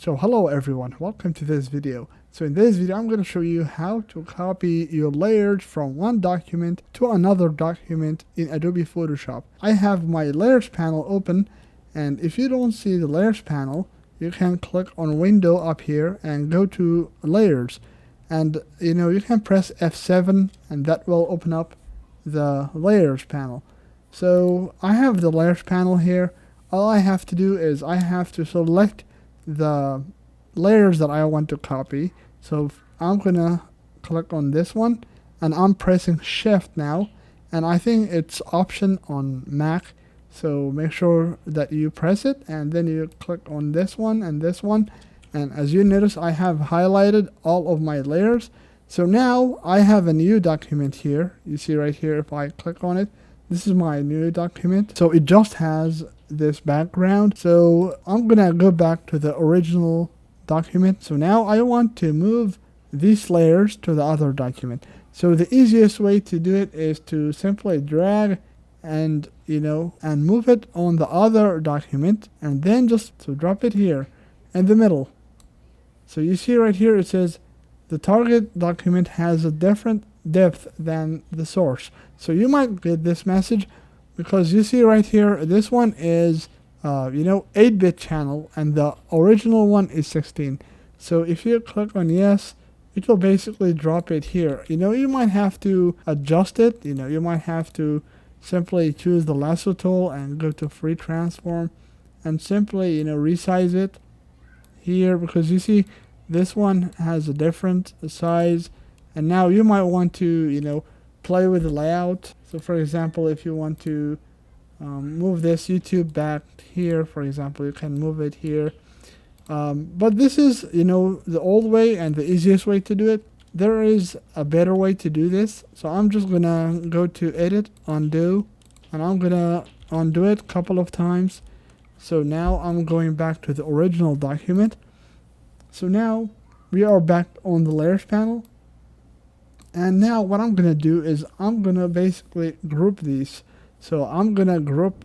So hello everyone, welcome to this video. So in this video I'm going to show you how to copy your layers from one document to another document in Adobe Photoshop. I have my layers panel open, and if you don't see the layers panel, you can click on window up here and go to layers, and you can press F7 and that will open up the layers panel. So I have the layers panel here. All I have to do is I have to select the layers that I want to copy. So I'm gonna click on this one and I'm pressing shift now, and I think it's option on Mac, so make sure that you press it and then you click on this one and this one, and as you notice I have highlighted all of my layers. So now I have a new document here. You see right here, if I click on it, this is my new document. So it just has this background. So I'm gonna go back to the original document. So now I want to move these layers to the other document. So the easiest way to do it is to simply drag and and move it on the other document, and then just drop it here in the middle. So you see right here it says the target document has a different depth than the source. So you might get this message because you see right here, this one is 8-bit channel and the original one is 16. So if you click on yes, it will basically drop it here. You might have to adjust it. You might have to simply choose the lasso tool and go to free transform and simply resize it here, because you see this one has a different size. And now you might want to play with the layout. So for example, if you want to move this YouTube back here, for example, you can move it here. But this is the old way and the easiest way to do it. There is a better way to do this. So I'm just gonna go to edit, undo, and I'm gonna undo it a couple of times. So now I'm going back to the original document. So now we are back on the layers panel. And now what I'm gonna do is I'm gonna basically group these. So I'm gonna group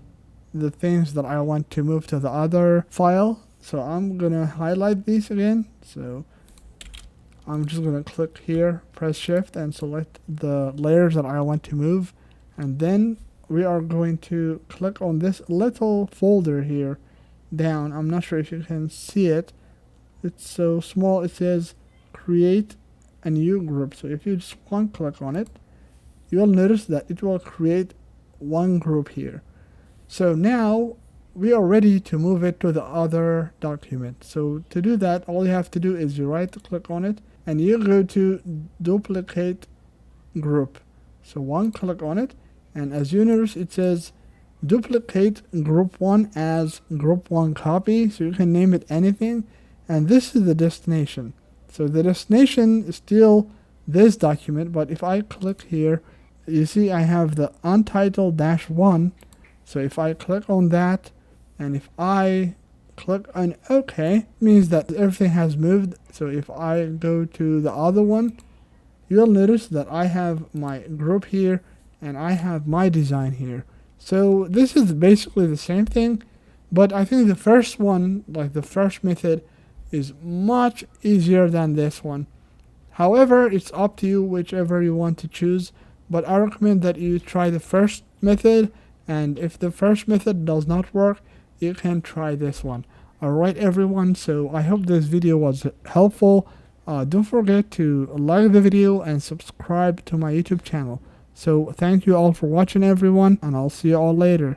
the things that I want to move to the other file. So I'm gonna highlight these again. So I'm just gonna click here, press shift, and select the layers that I want to move. And then we are going to click on this little folder here down. I'm not sure if you can see it. It's so small. It says create a new group. So if you just one click on it, you'll notice that it will create one group here. So now we are ready to move it to the other document. So to do that, all you have to do is you right click on it and you go to duplicate group. So one click on it, and as you notice it says duplicate group 1 as group 1 copy. So you can name it anything, and this is the destination. So the destination is still this document, but if I click here, you see I have the untitled -1. So if I click on that and if I click on OK, it means that everything has moved. So if I go to the other one, you'll notice that I have my group here and I have my design here. So this is basically the same thing, but I think the first one, like the first method, is much easier than this one. However, it's up to you whichever you want to choose, but I recommend that you try the first method, and if the first method does not work, you can try this one. Alright everyone, so I hope this video was helpful. Don't forget to like the video and subscribe to my YouTube channel. So thank you all for watching everyone, and I'll see you all later.